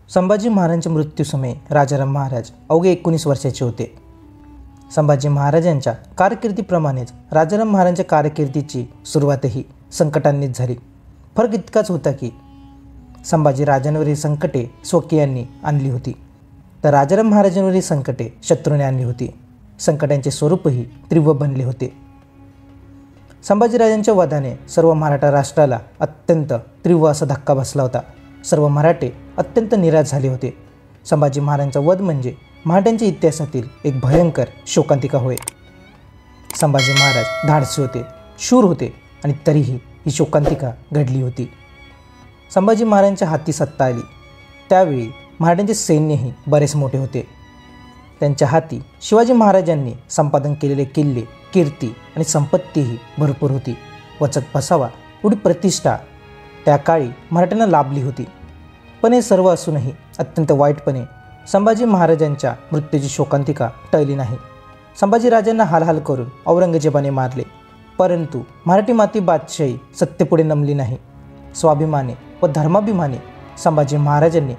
संभाजी महाराजांच्या मृत्यूसमयी राजाराम महाराज अवघे 19 वर्षाचे होते. संभाजी महाराजांच्या कारकिर्दीप्रमाणेच राजाराम महाराजांच्या कारकिर्दीची सुरुवातही संकटांनीच झाली. फरक इतकाच होता की संभाजी राजांवरील संकटे स्वकीयांनी आणली होती, तर राजाराम महाराजांवरील संकटे शत्रूने आणली होती. संकटांचे स्वरूपही तीव्र बनले होते. संभाजीराजांच्या वधाने सर्व मराठा राष्ट्राला अत्यंत तीव्र असा धक्का बसला होता. सर्व मराठे अत्यंत निराश झाले होते. संभाजी महाराजांचा वध म्हणजे मराठ्यांच्या इतिहासातील एक भयंकर शोकांतिका होय. संभाजी महाराज धाडसी होते, शूर होते आणि तरीही ही शोकांतिका घडली होती. संभाजी महाराजांच्या हाती सत्ता आली त्यावेळी मराठ्यांचे सैन्यही बरेच मोठे होते. त्यांच्या हाती शिवाजी महाराजांनी संपादन केलेले किल्ले, कीर्ती आणि संपत्तीही भरपूर होती. वचक बसावा एवढी प्रतिष्ठा त्या काळी मराठ्यांना लाभली होती. पण हे सर्व असूनही अत्यंत वाईटपणे संभाजी महाराजांच्या मृत्यूची शोकांतिका टळली नाही. संभाजीराजांना हालहाल करून औरंगजेबाने मारले, परंतु मराठी माती बादशाही सत्तेपुढे नमली नाही. स्वाभिमाने व धर्माभिमाने संभाजी महाराजांनी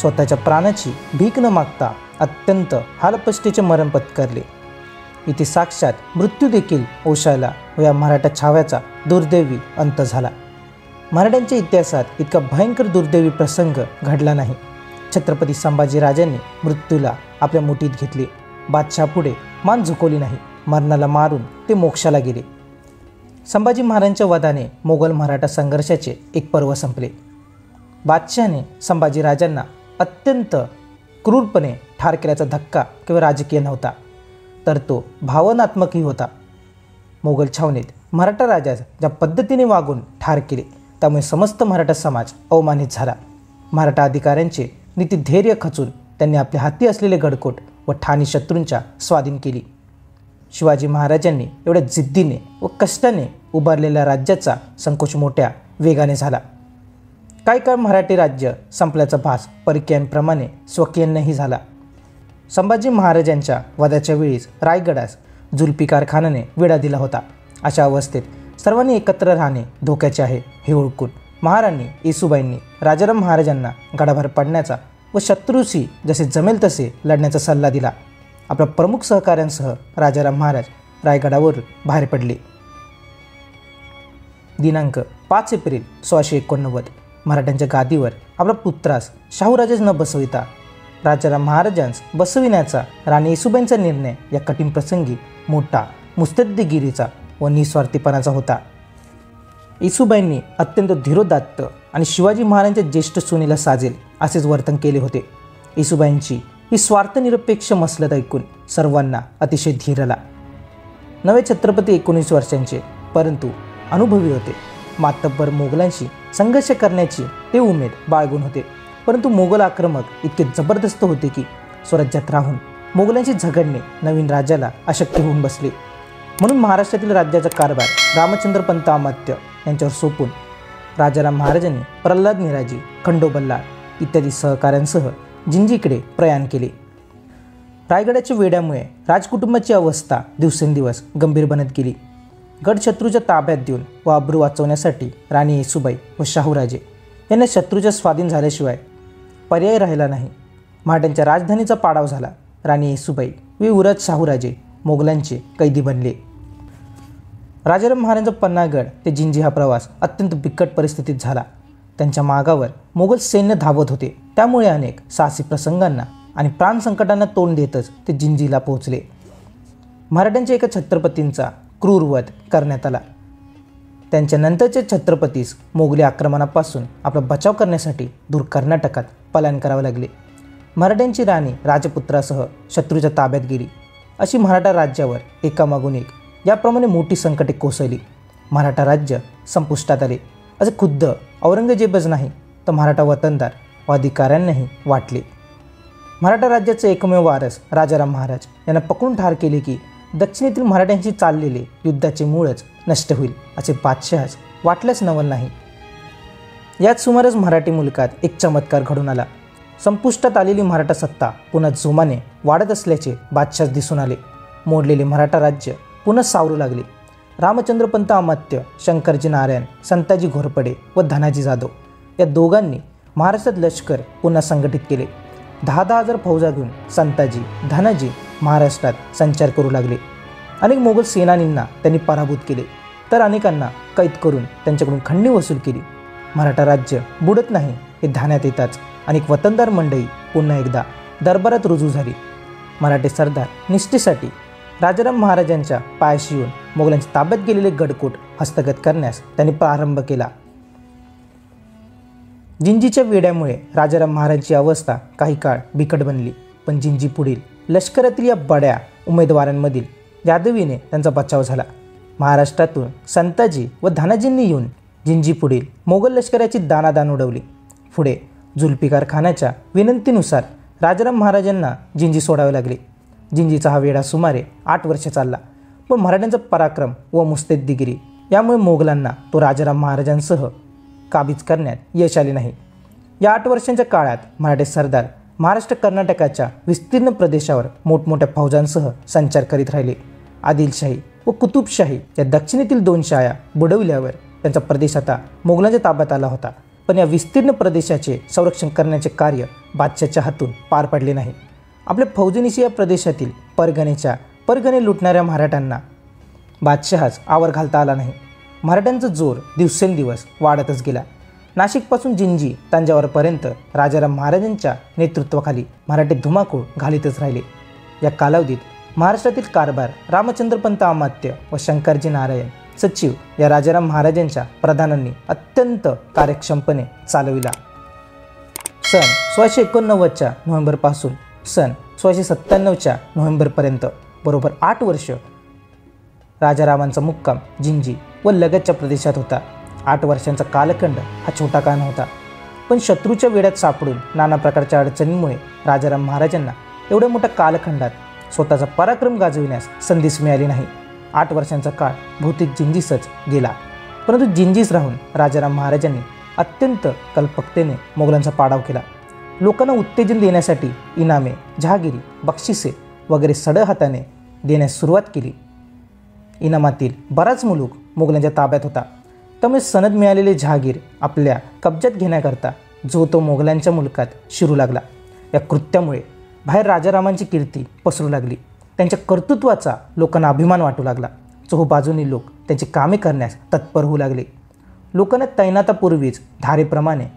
स्वतःच्या प्राणाची भीक न मागता अत्यंत हालपष्टीचे मरण पत्करले. इथे साक्षात मृत्यू देखील ओशाळला व या मराठा छाव्याचा दुर्दैवी अंत झाला. मराठ्यांच्या इतिहासात इतका भयंकर दुर्दैवी प्रसंग घडला नाही. छत्रपती संभाजीराजांनी मृत्यूला आपल्या मुठीत घेतले. बादशापुढे मान झुकवली नाही. मरणाला मारून ते मोक्षाला गेले. संभाजी महाराजांच्या वधाने मोगल मराठा संघर्षाचे एक पर्व संपले. बादशाने संभाजीराजांना अत्यंत क्रूरपणे ठार केल्याचा धक्का केवळ राजकीय नव्हता, तर तो भावनात्मकही होता. मोगल छावणीत मराठा राजास ज्या पद्धतीने वागून ठार केले त्यामुळे समस्त मराठा समाज अवमानित झाला. मराठा अधिकाऱ्यांचे नीतिधैर्य खचून त्यांनी आपल्या हाती असलेले गडकोट व ठाणी शत्रूंच्या स्वाधीन केली. शिवाजी महाराजांनी एवढ्या जिद्दीने व कष्टाने उभारलेल्या राज्याचा संकोच मोठ्या वेगाने झाला. काही काळ मराठी राज्य संपल्याचा भास परकीयांप्रमाणे स्वकीयांनाही झाला. संभाजी महाराजांच्या वधाच्या वेळीच रायगडास जुल्फिकार खानाने वेढा दिला होता. अशा अवस्थेत सर्वांनी एकत्र राहणे धोक्याचे आहे हे ओळखून महाराणी येसूबाईंनी राजाराम महाराजांना गडाबाहेर पडण्याचा व शत्रूशी जसे जमेल तसे लढण्याचा सल्ला दिला. आपल्या प्रमुख सहकाऱ्यांसह राजाराम महाराज रायगडावरून बाहेर पडले. दिनांक 5 एप्रिल 1689 मराठ्यांच्या गादीवर आपला पुत्रास शाहूराजास न बसविता राजाराम महाराजांस बसविण्याचा राणी येसूबाईंचा निर्णय या कठीण प्रसंगी मोठा मुत्सद्देगिरीचा व निस्वार्थीपणाचा होता. येसूबाईंनी अत्यंत धीरोदात्त आणि शिवाजी महाराजांच्या ज्येष्ठ सुनेला साजेल असेच वर्तन केले होते. येसूबाईंची ही स्वार्थनिरपेक्ष मसलत ऐकून सर्वांना अतिशय धीर आला. नवे छत्रपती 19 वर्षांचे परंतु अनुभवी होते. मातब्बर मोगलांशी संघर्ष करण्याची ते उमेद बाळगून होते, परंतु मोगल आक्रमक इतके जबरदस्त होते की स्वराज्यात राहून मोगलांशी झगडणे नवीन राजाला अशक्य होऊन बसले. म्हणून महाराष्ट्रातील राज्याचा कारभार रामचंद्र पंत अमात्य यांच्यावर सोपून राजाराम महाराजांनी प्रल्हाद निराजी, खंडो बल्लाळ इत्यादी सहकाऱ्यांसह जिंजीकडे प्रयाण केले. रायगडाच्या वेढ्यामुळे राजकुटुंबाची अवस्था दिवसेंदिवस गंभीर बनत गेली. गड शत्रूच्या ताब्यात देऊन व अब्रू वाचवण्यासाठी राणी येसूबाई व शाहूराजे यांना शत्रूच्या स्वाधीन झाल्याशिवाय पर्याय राहिला नाही. मराठ्यांच्या राजधानीचा पाडाव झाला. राणी येसूबाई व युवराज शाहूराजे मोगलांचे कैदी बनले. राजाराम महाराजांचा पन्हाळगड ते जिंजी हा प्रवास अत्यंत बिकट परिस्थितीत झाला. त्यांच्या मागावर मोगल सैन्य धावत होते. त्यामुळे अनेक साहसी प्रसंगांना आणि प्राणसंकटांना तोंड देतच ते जिंजीला पोहोचले. मराठ्यांच्या एका छत्रपतींचा क्रूर वध करण्यात आला. त्यांच्या नंतरच्या छत्रपतीस मोगली आक्रमणापासून आपला बचाव करण्यासाठी दूर कर्नाटकात पलायन करावे लागले. मराठ्यांची राणी राजपुत्रासह शत्रूच्या ताब्यात गेली. अशी मराठा राज्यावर एकामागून एक याप्रमाणे मोठी संकटे कोसळली. मराठा राज्य संपुष्टात आले असे खुद्द औरंगजेबच नाही तर मराठा वतनदार व अधिकाऱ्यांनाही वाटले. मराठा राज्याचे एकमेव वारस राजाराम महाराज यांना पकडून ठार केले की दक्षिणेतील मराठ्यांशी चाललेले युद्धाचे मूळच नष्ट होईल असे बादशहास वाटल्यास नवल नाही. याच सुमारास मराठी मुलकात एक चमत्कार घडून आला. संपुष्टात आलेली मराठा सत्ता पुन्हा जोमाने वाढत असल्याचे बादशास दिसून आले. मोडलेले मराठा राज्य पुन्हा सावरू लागले. रामचंद्रपंत अमात्य, शंकरजी नारायण, संताजी घोरपडे व धनाजी जाधव या दोघांनी महाराष्ट्रात लष्कर पुन्हा संघटित केले. 10,000 फौजा घेऊन संताजी धनाजी महाराष्ट्रात संचार करू लागले. अनेक मोगल सेनानींना त्यांनी पराभूत केले, तर अनेकांना कैद करून त्यांच्याकडून खंडणी वसूल केली. मराठा राज्य बुडत नाही हे ध्यानात येताच अनेक वतनदार मंडळी पुन्हा एकदा दरबारात रुजू झाली. मराठी सरदार निष्ठेसाठी राजाराम महाराजांच्या पायाशी येऊन मोगलांच्या ताब्यात गेलेले गडकोट हस्तगत करण्यास त्यांनी प्रारंभ केला. जिंजीच्या वेड्यामुळे राजाराम महाराजांची अवस्था काही काळ बिकट बनली, पण जिंजी पुढील लष्करातील या बड्या उमेदवारांमधील यादवीने त्यांचा बचाव झाला. महाराष्ट्रातून संताजी व धनाजींनी येऊन जिंजी पुढील मोगल लष्कराची दाणादाण उडवली. पुढे जुल्फिकार खानाच्या विनंतीनुसार राजाराम महाराजांना जिंजी सोडावे लागले. जिंजीचा हा वेढा सुमारे 8 वर्षे चालला, पण मराठ्यांचा पराक्रम व मुस्तैदगिरी यामुळे मोगलांना तो राजाराम महाराजांसह काबीज करण्यात यश आले नाही. या 8 वर्षांच्या काळात मराठी सरदार महाराष्ट्र कर्नाटकाच्या विस्तीर्ण प्रदेशावर मोठमोठ्या फौजांसह संचार करीत राहिले. आदिलशाही व कुतुबशाही या दक्षिणेतील 2 शाया बुडवल्यावर त्यांचा प्रदेश आता मोगलांच्या ताब्यात आला होता, पण या विस्तीर्ण प्रदेशाचे संरक्षण करण्याचे कार्य बादशाहच्या हातून पार पडले नाही. आपल्या फौजेनिशी या प्रदेशातील परगणे लुटणाऱ्या मराठ्यांना बादशहाच आवर घालता आला नाही. मराठ्यांचा जोर दिवसेंदिवस वाढतच गेला. नाशिकपासून जिंजी तंजावरपर्यंत राजाराम महाराजांच्या नेतृत्वाखाली मराठी धुमाकूळ घालीतच राहिले. या कालावधीत महाराष्ट्रातील कारभार रामचंद्रपंत अमात्य व शंकरजी नारायण सचिव या राजाराम महाराजांच्या प्रधानांनी अत्यंत कार्यक्षमपणे चालविला. सन 1689च्या नोव्हेंबरपासून सन 1697च्या नोव्हेंबरपर्यंत बरोबर 8 वर्ष राजारामांचा मुक्काम जिंजी व लगतच्या प्रदेशात होता. 8 वर्षांचा कालखंड हा छोटा काळ नव्हता, पण शत्रूच्या वेड्यात सापडून नाना प्रकारच्या अडचणींमुळे राजाराम महाराजांना एवढ्या मोठ्या कालखंडात स्वतःचा पराक्रम गाजविण्यास संधीच मिळाली नाही. 8 वर्षांचा काळ भौतिक जिंजीसच गेला, परंतु जिंजीस राहून राजाराम महाराजांनी अत्यंत कल्पकतेने मोगलांचा पाडाव केला. लोकांना उत्तेजन देण्यासाठी इनामे, जहागिरी, बक्षिसे वगैरे सढळ हाताने देण्यास सुरुवात केली. इनामातील बराच मुलूक मोगलांच्या ताब्यात होता, त्यामुळे सनद मिळालेले जहागीर आपल्या कब्जात घेण्याकरता जो तो मोगलांच्या मुलकात शिरू लागला. या कृत्यामुळे बाहेर राजारामांची कीर्ती पसरू लागली. त्यांच्या कर्तृत्वाचा लोकांना अभिमान वाटू लागला. चोहोबाजूनी लोक त्यांची कामे करण्यास तत्पर होऊ लागले. लोकांना तैनातापूर्वीच धारेप्रमाणे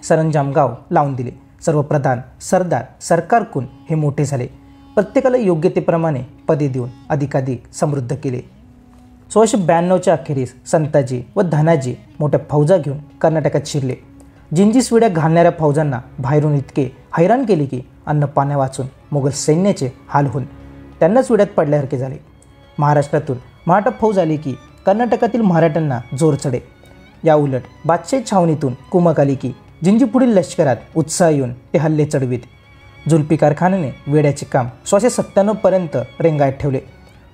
सरंजामगाव लावून दिले. सर्व प्रधान, सरदार, सरकारकून हे मोठे झाले. प्रत्येकाला योग्यतेप्रमाणे पदे देऊन अधिकाधिक समृद्ध केले. 1692च्या अखेरीस संताजी व धनाजी मोठ्या फौजा घेऊन कर्नाटकात शिरले. जिंजीस वेड्या घालणाऱ्या फौजांना बाहेरून इतके हैराण केले की अन्न पाण्या वाचून मोगल सैन्याचे हाल होऊन त्यांनाच वेड्यात पडल्यासारखे झाले. महाराष्ट्रातून मराठा फौज आली की कर्नाटकातील मराठ्यांना जोर चढे. या उलट बादशाही छावणीतून कुमक आली की जिंजी पुढील लष्करात उत्साह येऊन ते हल्ले चढवीत. जुल्फिकार खानाने वेड्याचे काम 1697पर्यंत रेंगाळत ठेवले.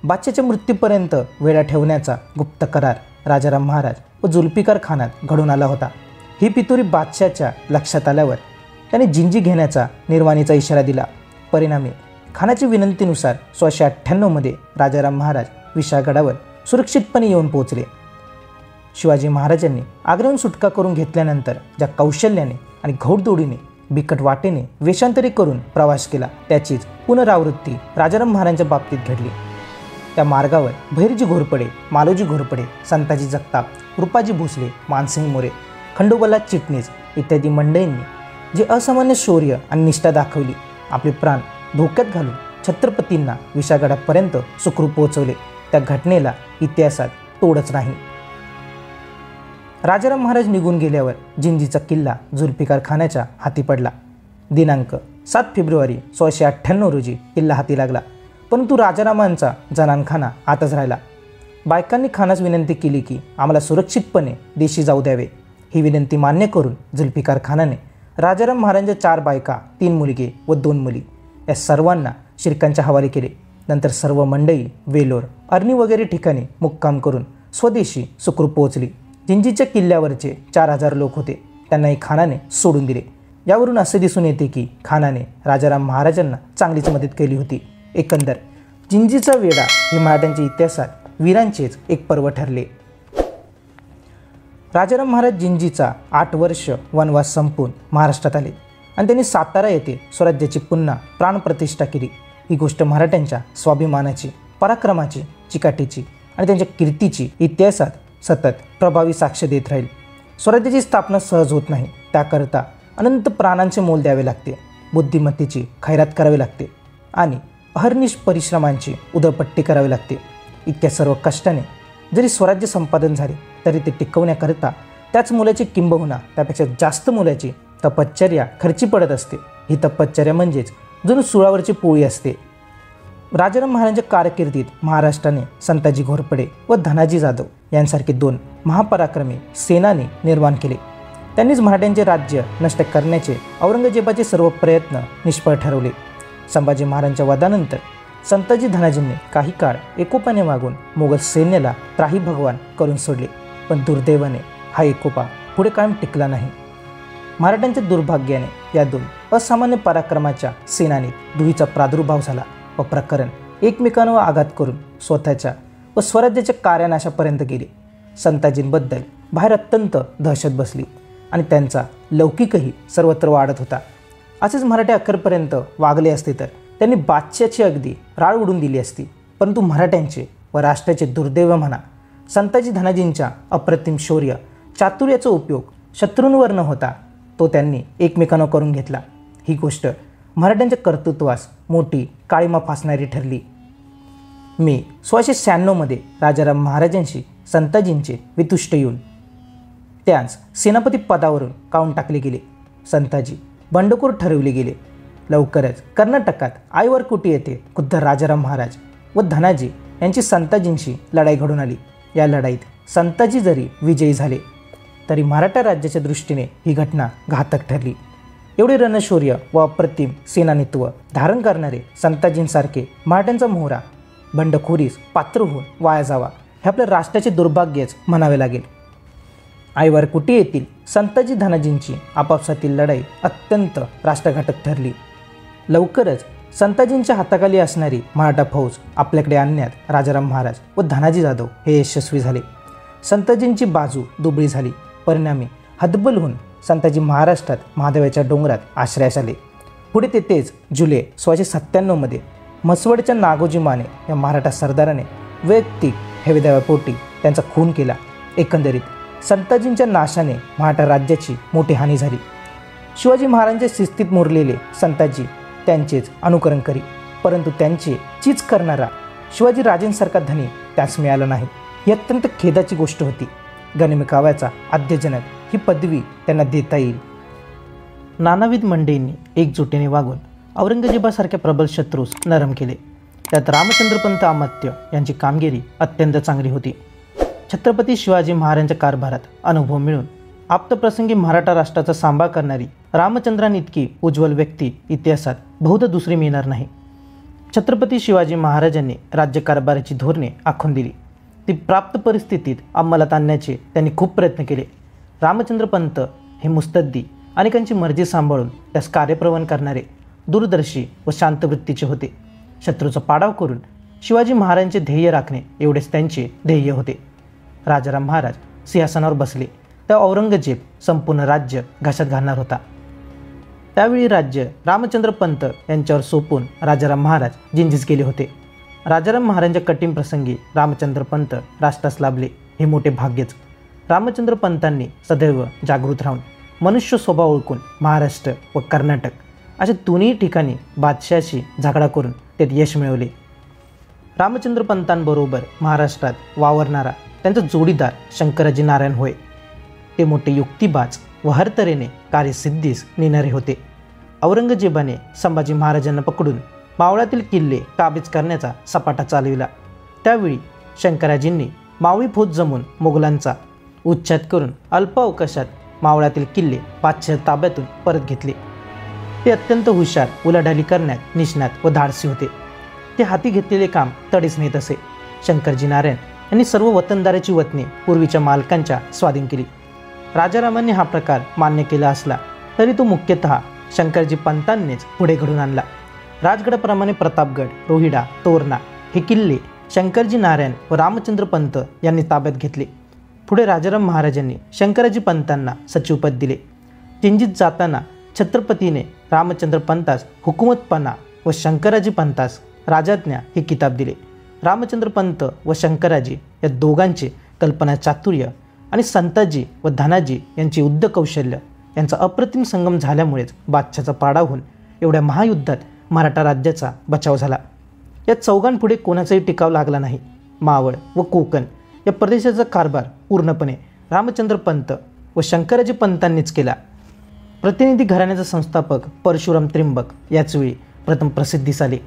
बादशाच्या मृत्यूपर्यंत वेडा ठेवण्याचा गुप्त करार राजाराम महाराज व जुल्फिकार खानात घडून आला होता. ही पितुरी बादशाच्या लक्षात आल्यावर त्याने जिंजी घेण्याचा निर्वाणीचा इशारा दिला. परिणामी खानाच्या विनंतीनुसार 1698मध्ये राजाराम महाराज विशाळगडावर सुरक्षितपणे येऊन पोहोचले. शिवाजी महाराजांनी आग्र्याहून सुटका करून घेतल्यानंतर ज्या कौशल्याने आणि घौडदौडीने बिकट वाटेने वेषांतरी करून प्रवास केला त्याचीच पुनरावृत्ती राजाराम महाराजांच्या बाबतीत घडली. त्या मार्गावर भैरजी घोरपडे, मालोजी घोरपडे, संताजी जगताप, रुपाजी भोसले, मानसिंग मोरे, खंडोबाला चिटणीस इत्यादी मंडळींनी जे असामान्य शौर्य आणि निष्ठा दाखवली, आपले प्राण धोक्यात घालून छत्रपतींना विशाळगडापर्यंत सुखरूप पोहोचवले, त्या घटनेला इतिहासात तोडच नाही. राजाराम महाराज निघून गेल्यावर जिंजीचा किल्ला जुल्फिकार खानाच्या हाती पडला. दिनांक 7 फेब्रुवारी 1698 रोजी किल्ला हाती लागला, परंतु राजारामांचा जनानखाना आतच राहिला. बायकांनी खानास विनंती केली की आम्हाला सुरक्षितपणे देशी जाऊ द्यावे. ही विनंती मान्य करून जुल्फिकार खानाने राजाराम महाराजांच्या 4 बायका, 3 मुलगे व 2 मुली या सर्वांना शिर्कांच्या हवाले केले. नंतर सर्व मंडळी वेलोर, अर्णी वगैरे ठिकाणी मुक्काम करून स्वदेशी सुखरूप पोहोचली. जिंजीच्या किल्ल्यावरचे 4000 लोक होते, त्यांनाही खानाने सोडून दिले. यावरून असे दिसून येते की खानाने राजाराम महाराजांना चांगलीच मदत केली होती. एकंदर जिंजीचा वेढा हे मराठ्यांच्या इतिहासात वीरांचेच एक पर्व ठरले. राजाराम महाराज जिंजीचा 8 वर्ष वनवास संपून महाराष्ट्रात आले आणि त्यांनी सातारा येथे स्वराज्याची पुन्हा प्राणप्रतिष्ठा केली. ही गोष्ट मराठ्यांच्या स्वाभिमानाची, पराक्रमाची, चिकाटीची आणि त्यांच्या कीर्तीची इतिहासात सतत प्रभावी साक्ष देत राहील. स्वराज्याची स्थापना सहज होत नाही. त्याकरता अनंत प्राणांचे मोल द्यावे लागते, बुद्धिमत्तेची खैरात करावी लागते आणि अहर्निश परिश्रमांची उधळपट्टी करावी लागते. इतक्या सर्व कष्टाने जरी स्वराज्य संपादन झाले तरी ते टिकवण्याकरता त्याच मोलाची किंबहुना त्यापेक्षा जास्त मोलाची तपश्चर्या खर्ची पडत असते. ही तपश्चर्या म्हणजेच जणू सुळावरची पोळी असते. राजाराम महाराजांच्या कारकिर्दीत महाराष्ट्राने संताजी घोरपडे व धनाजी जाधव यांसारखे 2 महापराक्रमी सेनानी निर्माण केले. त्यांनीच मराठ्यांचे राज्य नष्ट करण्याचे औरंगजेबाचे सर्व प्रयत्न निष्फळ ठरवले. संभाजी महाराजांच्या वधानंतर संताजी धनाजींनी काही काळ एकोपाने वागून मोगल सैन्याला त्राही भगवान करून सोडले. पण दुर्दैवाने हा एकोपा पुढे कायम टिकला नाही. मराठ्यांच्या दुर्भाग्याने या 2 असामान्य पराक्रमाच्या सेनानीत दुहीचा प्रादुर्भाव झाला व प्रकरण एकमेकांवर आघात करून स्वतःच्या व स्वराज्याच्या कार्यानाशापर्यंत गेले. संताजींबद्दल बाहेर अत्यंत दहशत बसली आणि त्यांचा लौकिकही सर्वत्र वाढत होता. असेच मराठे अखेरपर्यंत वागले असते तर त्यांनी बादशाची अगदी राळ उडून दिली असती. परंतु मराठ्यांचे व राष्ट्राचे दुर्दैव म्हणा, संताजी धनाजींच्या अप्रतिम शौर्य चातुर्याचा उपयोग शत्रूंवर न होता तो त्यांनी एकमेकांवर करून घेतला. ही गोष्ट मराठ्यांच्या कर्तृत्वास मोठी काळीमा फासणारी ठरली. मे 1696 राजाराम महाराजांशी संताजींचे वितुष्ट येऊन त्यांस सेनापती पदावरून काढून टाकले गेले. संताजी बंडखोर ठरवले गेले. लवकरच कर्नाटकात आयवरकुटी येथे खुद्द राजाराम महाराज व धनाजी यांची संताजींशी लढाई घडून आली. या लढाईत संताजी जरी विजयी झाले तरी मराठा राज्याच्या दृष्टीने ही घटना घातक ठरली. एवढे रणशौर्य व अप्रतिम सेनानीत्व धारण करणारे संताजींसारखे मराठ्यांचा मोहरा बंडखोरीस पात्र होऊन वाया जावा हे आपल्या राष्ट्राचे दुर्भाग्यच म्हणावे लागेल. आयवरकुटी येथील संताजी धनाजींची आपापसातील लढाई अत्यंत राष्ट्रघातक ठरली. लवकरच संताजींच्या हाताखाली असणारी मराठा फौज आपल्याकडे आणण्यात राजाराम महाराज व धनाजी जाधव हे यशस्वी झाले. संताजींची बाजू दुबळी झाली. परिणामी हतबल होऊन संताजी महाराष्ट्रात महादेवाच्या डोंगरात आश्रयास आले. पुढे तेथेच जुलै 1697 म्हसवडच्या नागोजी माने या मराठा सरदाराने वैयक्तिक हेवेदाव्यापोटी त्यांचा खून केला. एकंदरीत संताजींच्या नाशाने मराठा राज्याची मोठी हानी झाली. शिवाजी महाराजांच्या शिस्तीत मुरलेले संताजी त्यांचेच अनुकरण करी, परंतु त्यांचे चीज करणारा शिवाजी राजेंसारखा धनी त्यास मिळाला नाही. ही अत्यंत खेदाची गोष्ट होती. गनिमी-काव्याचा आद्यजनक ही पदवी त्यांना देता येईल. नानाविध मंडळींनी एकजुटीने वागून औरंगजेबासारख्या प्रबल शत्रूस नरम केले. त्यात रामचंद्रपंत अमात्य यांची कामगिरी अत्यंत चांगली होती. छत्रपती शिवाजी महाराजांच्या कारभारात अनुभव मिळून आप्तप्रसंगी मराठा राष्ट्राचा सांभाळ करणारी रामचंद्रांइतकी उज्ज्वल व्यक्ती इतिहासात बहुधा दुसरी मिळणार नाही. छत्रपती शिवाजी महाराजांनी राज्यकारभाराची धोरणे आखून दिली. ती प्राप्त परिस्थितीत अंमलात आणण्याचे त्यांनी खूप प्रयत्न केले. रामचंद्रपंत हे मुत्सद्दी अनेकांची मर्जी सांभाळून त्यास कार्यप्रवण करणारे दूरदर्शी व शांतवृत्तीचे होते. शत्रूचा पाडाव करून शिवाजी महाराजांचे ध्येय राखणे एवढेच त्यांचे ध्येय होते. राजाराम महाराज सिंहासनावर बसले तर औरंगजेब संपूर्ण राज्य घाशात घालणार होता. त्यावेळी राज्य रामचंद्रपंत यांच्यावर सोपून राजाराम महाराज जिंजीस गेले होते. राजाराम महाराजांच्या कठीण प्रसंगी रामचंद्रपंत राष्ट्रास लाभले हे मोठे भाग्यच. रामचंद्रपंतांनी सदैव जागृत राहून मनुष्य स्वभाव ओळखून महाराष्ट्र व कर्नाटक अशा दोन्ही ठिकाणी बादशाहाशी झगडा करून त्यात यश मिळवले. रामचंद्रपंतांबरोबर महाराष्ट्रात वावरणारा त्यांचा जोडीदार शंकराजी नारायण होय. ते मोठे युक्तिबाज व हर तऱ्हेने कार्यसिद्धीस नेणारे होते. औरंगजेबाने संभाजी महाराजांना पकडून मावळातील किल्ले काबीज करण्याचा सपाटा चालविला. त्यावेळी शंकराजींनी मावळी फौज जमून मोगलांचा उच्छेद करून अल्प अवकाशात मावळातील किल्ले बादशाह ताब्यातून परत घेतले. ते अत्यंत हुशार, उलाढाली करण्यात निष्णात व धाडसी होते. ते हाती घेतलेले काम तडीस नेत असे. शंकरजी नारायण यांनी सर्व वतनदाराची वतने पूर्वीच्या मालकांच्या स्वाधीन केली. राजारामांनी हा प्रकार मान्य केला असला तरी तो मुख्यतः शंकरजी पंतांनीच पुढे घडून आणला. राजगडाप्रमाणे प्रतापगड, रोहिडा, तोरणा हे किल्ले शंकरजी नारायण व रामचंद्रपंत यांनी ताब्यात घेतले. पुढे राजाराम महाराजांनी शंकराजी पंतांना सचिवपद दिले. जिंजीत जाताना छत्रपतीने रामचंद्र पंतास हुकुमतपणा व शंकराजी पंतास राजाज्ञा हे किताब दिले. रामचंद्र पंत व शंकराजी या दोघांचे कल्पना चातुर्य आणि संताजी व धनाजी यांचे युद्ध कौशल्य यांचा अप्रतिम संगम झाल्यामुळेच बादशाचा पाडा होऊन एवढ्या महायुद्धात मराठा राज्याचा बचाव झाला. या चौघांपुढे कोणाचाही टिकाव लागला नाही. मावळ व कोकण या प्रदेशाचा कारभार पूर्णपणे रामचंद्र पंत व शंकराजी पंतांनीच केला. प्रतिनिधी घराण्याचा संस्थापक परशुराम त्रिंबक याचवेळी प्रथम प्रसिद्धीस आले.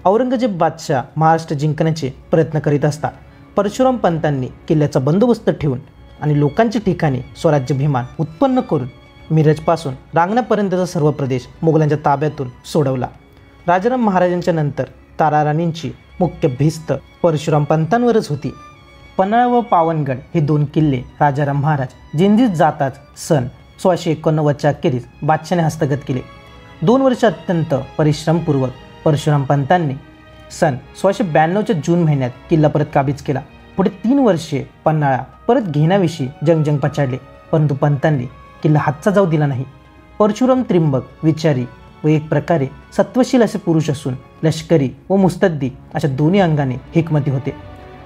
औरंगजेब बादशाह महाराष्ट्र जिंकण्याचे प्रयत्न करीत असता परशुराम पंतांनी किल्ल्याचा बंदोबस्त ठेवून आणि लोकांच्या ठिकाणी स्वराज्याभिमान उत्पन्न करून मिरजपासून रांगणापर्यंतचा सर्व प्रदेश मोगलांच्या ताब्यातून सोडवला. राजाराम महाराजांच्या नंतर ताराराणींची मुख्य भिस्त परशुराम पंतांवरच होती. पन्हाळा व पावनगड हे दोन किल्ले राजाराम महाराज जिंजीत जाताच सन 1689च्या अखेरीस बादशाने हस्तगत केले. 2 वर्ष अत्यंत परिश्रमपूर्वक परशुराम पंतांनी सन 1692च्या जून महिन्यात किल्ला परत काबीज केला. पुढे 3 वर्षे पन्हाळा परत घेण्याविषयी जंग पछाडले, परंतु पंतांनी किल्ला हातचा जाऊ दिला नाही. परशुराम त्रिंबक विचारी व एक प्रकारे सत्वशील असे पुरुष असून लष्करी व मुस्तद्दी अशा दोन्ही अंगाने हिकमती होते.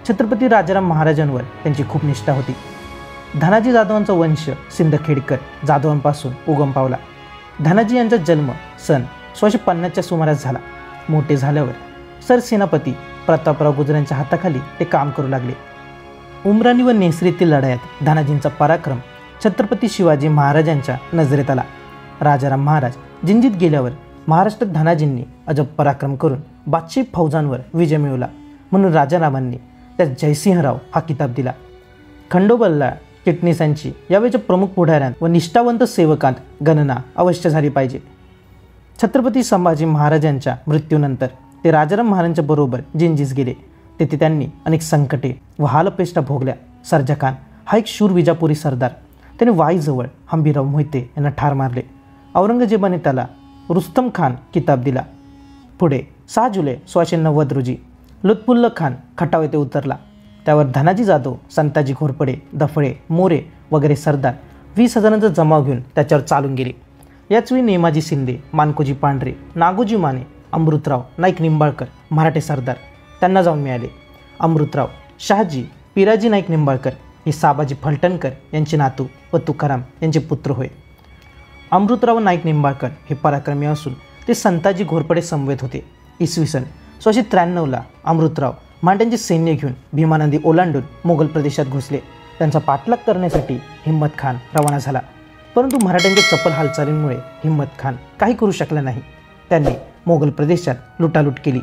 छत्रपती राजाराम महाराजांवर त्यांची खूप निष्ठा होती. धनाजी जाधवांचा वंश सिंदखेडकर जाधवांपासून उगम पावला. धनाजी यांचा जन्म सन 1650च्या सुमारास झाला. मोठे झाल्यावर सरसेनापती प्रतापराव गुजरांच्या हाताखाली ते काम करू लागले. उमराणी व नेसरीतील लढायात धनाजींचा पराक्रम छत्रपती शिवाजी महाराजांच्या नजरेत आला. राजाराम महाराज जिंजीत गेल्यावर महाराष्ट्रात धनाजींनी अजब पराक्रम करून बादशाही फौजांवर विजय मिळवला, म्हणून राजारामांनी त्यास जयसिंहराव हा किताब दिला. खंडोबल्ला चिटणीसांची यावेळच्या प्रमुख पुढाऱ्यांत व निष्ठावंत सेवकांत गणना अवश्य झाली पाहिजे. छत्रपती संभाजी महाराजांच्या मृत्यूनंतर ते राजाराम महाराजांच्या बरोबर जिंजीस गेले. तेथे त्यांनी अनेक संकटे व हालअपेष्टा भोगल्या. सर्जाखान हा एक शूर विजापुरी सरदार. त्याने वाईजवळ हंबीराव मोहिते यांना ठार मारले. औरंगजेबाने त्याला रुस्तम खान किताब दिला. पुढे 6 जुलै 1690 रोजी लुत्फुल्ला खान खटाव येथे उतरला. त्यावर धनाजी जाधव, संताजी घोरपडे, दफळे, मोरे वगैरे सरदार 20,000चा जमाव घेऊन त्याच्यावर चालून गेले. याचवेळी नेमाजी शिंदे, मानकोजी पांढरे, नागोजी माने, अमृतराव नाईक निंबाळकर मराठे सरदार त्यांना जाऊन मिळाले. अमृतराव, शहाजी, पिराजी नाईक निंबाळकर हे साबाजी फलटणकर यांचे नातू व तुकाराम यांचे पुत्र होय. अमृतराव नाईक निंबाळकर हे पराक्रमी असून ते संताजी घोरपडे समवेत होते. इसवी सन 1693ला अमृतराव मांड्यांचे सैन्य घेऊन भीमा नदी ओलांडून मोगल प्रदेशात घुसले. त्यांचा पाठलाग करण्यासाठी हिम्मत खान रवाना झाला, परंतु मराठ्यांच्या चपल हालचालींमुळे हिम्मत खान काही करू शकला नाही. त्यांनी मोगल प्रदेशात लुटालूट केली.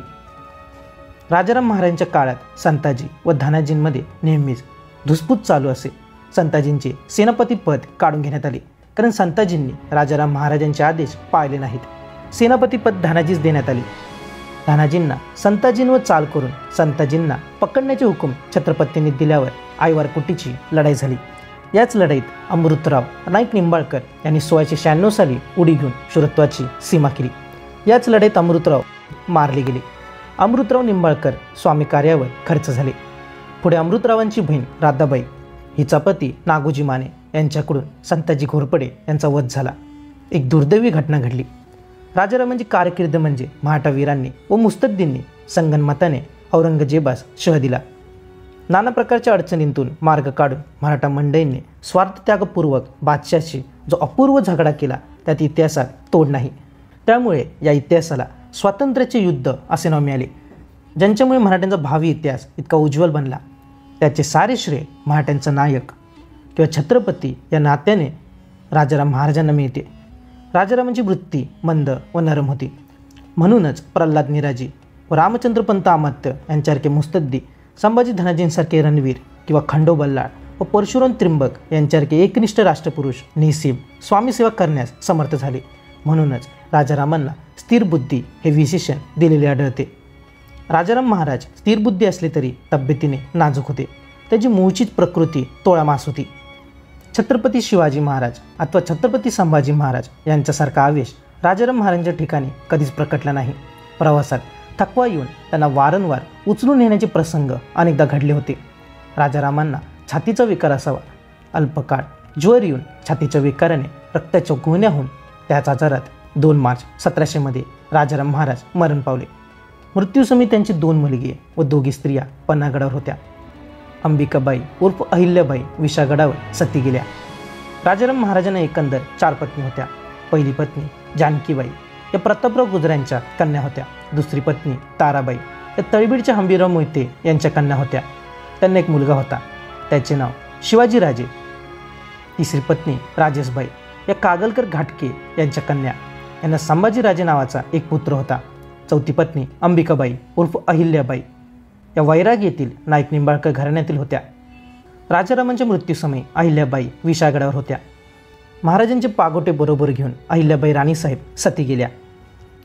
राजाराम महाराजांच्या काळात संताजी व धनाजींमध्ये नेहमीच धुसफूस चालू असे. संताजींचे सेनापती पद काढून घेण्यात आले, कारण संताजींनी राजाराम महाराजांचे आदेश पाळले नाहीत. सेनापती पद धनाजीस देण्यात आले. धनाजींना संताजींवर चाल करून संताजींना पकडण्याचे हुकूम छत्रपतींनी दिल्यावर आयवारकुटीची लढाई झाली. याच लढाईत अमृतराव नाईक निंबाळकर यांनी 1696 साली उडी घेऊन शूरत्वाची सीमा केली. याच लढाईत अमृतराव मारले गेले. अमृतराव निंबाळकर स्वामी कार्यावर खर्च झाले. पुढे अमृतरावांची बहीण राधाबाई हिचा पती नागोजी माने यांच्याकडून संताजी घोरपडे यांचा वध झाला. एक दुर्दैवी घटना घडली. राजारामांची कारकीर्द म्हणजे मराठा वीरांनी व मुस्तद्दींनी संगनमताने औरंगजेबास शह दिला. नाना प्रकारच्या अडचणींतून मार्ग काढून मराठा मंडळींनी स्वार्थत्यागपूर्वक बादशाशी जो अपूर्व झगडा केला त्यात इतिहासात तोड नाही. त्यामुळे या इतिहासाला स्वातंत्र्याचे युद्ध असे नाव मिळाले, ज्यांच्यामुळे मराठ्यांचा भावी इतिहास इतका उज्ज्वल बनला. त्याचे सारे श्रेय मराठ्यांचा नायक किंवा छत्रपती या नात्याने राजाराम महाराजांना मिळते. राजारामांची वृत्ती मंद व नरम होती, म्हणूनच प्रल्हाद निराजी व रामचंद्र पंत अमात्य यांच्यासारखे मुस्तद्दी, संभाजी धनाजींसारखे रणवीर किंवा खंडोबल्लाळ व परशुराम त्रिंबक यांच्यासारखे एकनिष्ठ राष्ट्रपुरुष निसीम स्वामीसेवा करण्यास समर्थ झाले. म्हणूनच राजारामांना स्थिर बुद्धी हे विशेषण दिलेले आढळते. राजाराम महाराज स्थिर बुद्धी असले तरी तब्येतीने नाजूक होते. त्याची मूळचीच प्रकृती तोळामास होती. छत्रपती शिवाजी महाराज अथवा छत्रपती संभाजी महाराज यांच्यासारखा आवेश राजाराम महाराजांच्या ठिकाणी कधीच प्रकटला नाही. प्रवासात थकवा येऊन त्यांना वारंवार उचलून नेण्याचे प्रसंग अनेकदा घडले होते. राजारामांना छातीचा विकार असावा, अल्पकाळ ज्वर येऊन छातीच्या विकाराने रक्ताच्या गुन्ह्या होऊन त्याच आजारात 2 मार्च 1700 राजाराम महाराज मरण पावले. मृत्यूसमयी त्यांची 2 मुलगी व 2 स्त्रिया पन्हागडावर होत्या. अंबिकाबाई उर्फ अहिल्याबाई विशागडावर सती गेल्या. राजाराम महाराजांना एकंदर 4 पत्नी होत्या. पहिली पत्नी जानकीबाई या प्रतापराव गुजरांच्या कन्या होत्या. दुसरी पत्नी ताराबाई या तळबीडच्या हंबीराव मोहिते यांच्या कन्या होत्या. त्यांना एक मुलगा होता, त्याचे नाव शिवाजीराजे. तिसरी पत्नी राजेशबाई या कागलकर घाटके यांच्या कन्या. यांना संभाजीराजे नावाचा एक पुत्र होता. चौथी पत्नी अंबिकाबाई उर्फ अहिल्याबाई या वैराग येथील नाईक निंबाळकर घराण्यातील होत्या. राजारामांच्या मृत्यूसमयी अहिल्याबाई विशागडावर होत्या. महाराजांचे पागोटे बरोबर घेऊन अहिल्याबाई राणीसाहेब सती गेल्या.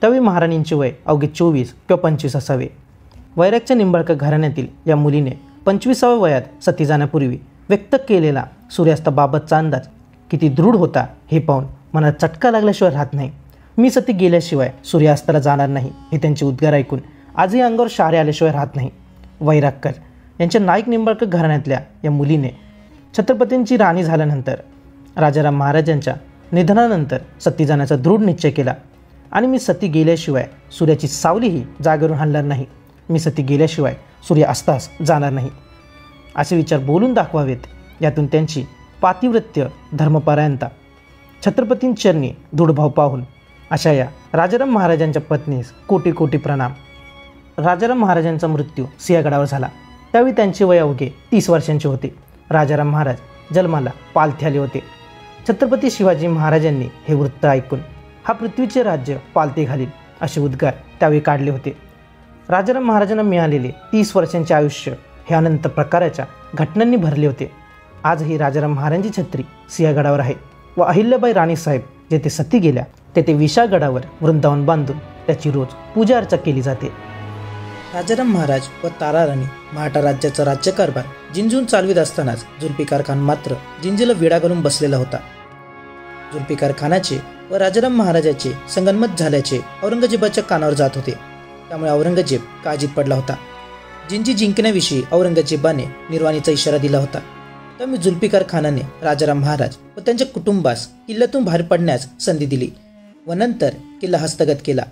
त्यावेळी महाराणींचे वय अवघे 24 किंवा 25 असावे. वैरागच्या निंबाळकर घराण्यातील या मुलीने 25व्या वयात सती जाण्यापूर्वी व्यक्त केलेला सूर्यास्ताबाबतचा अंदाज किती दृढ होता हे पाहून मनात चटका लागल्याशिवाय राहत नाही. मी सती गेल्याशिवाय सूर्यास्ताला जाणार नाही हे त्यांचे उद्गार ऐकून आजही अंगावर शारे आल्याशिवाय राहत नाही. वैरागकर यांच्या नाईक निंबाळकर घराण्यातल्या या मुलीने छत्रपतींची राणी झाल्यानंतर राजाराम महाराजांच्या निधनानंतर सती जाण्याचा दृढ निश्चय केला. आणि मी सती गेल्याशिवाय सूर्याची सावलीही जागेवरून हलणार नाही, मी सती गेल्याशिवाय सूर्य अस्तास जाणार नाही असे विचार बोलून दाखवावेत. यातून त्यांची पातिव्रत्य धर्मपरायणता छत्रपतींचरणी दृढभाव पाहून अशा या राजाराम महाराजांच्या पत्नीस कोटी कोटी प्रणाम. राजाराम महाराजांचा मृत्यू सिंहगडावर झाला. त्यावेळी त्यांचे वय अवघे 30 वर्षांचे होते. राजाराम महाराज जन्माला पालथे आले होते. छत्रपती शिवाजी महाराजांनी हे वृत्त ऐकून हा पृथ्वीचे राज्य पालथे घालील असे उद्गार त्यावेळी काढले होते. राजाराम महाराजांना मिळालेले 30 वर्षांचे आयुष्य हे अनंत प्रकारच्या घटनांनी भरले होते. आजही राजाराम महाराजांची छत्री सिंहगडावर आहे व अहिल्याबाई राणीसाहेब जेथे सती गेल्या तेथे विशाळगडावर वृंदावन बांधून त्याची रोज पूजा अर्चा केली जाते. राजाराम महाराज व ताराराणी मराठा राज्याचा राज्यकारभार जिंजून चालवित असतानाच जुल्फिकार खान मात्र जिंजीला विडा घालून बसलेला होता. जुल्फिकार खानाचे व राजाराम महाराजाचे संगनमत झाल्याचे औरंगजेबाच्या कानावर जात होते. त्यामुळे औरंगजेब काळजीत पडला होता. जिंजी जिंकण्याविषयी औरंगजेबाने निर्वाणीचा इशारा दिला होता. त्यामुळे जुल्फिकार खानाने राजाराम महाराज व त्यांच्या कुटुंबास किल्ल्यातून बाहेर पडण्यास संधी दिली व नंतर किल्ला हस्तगत केला.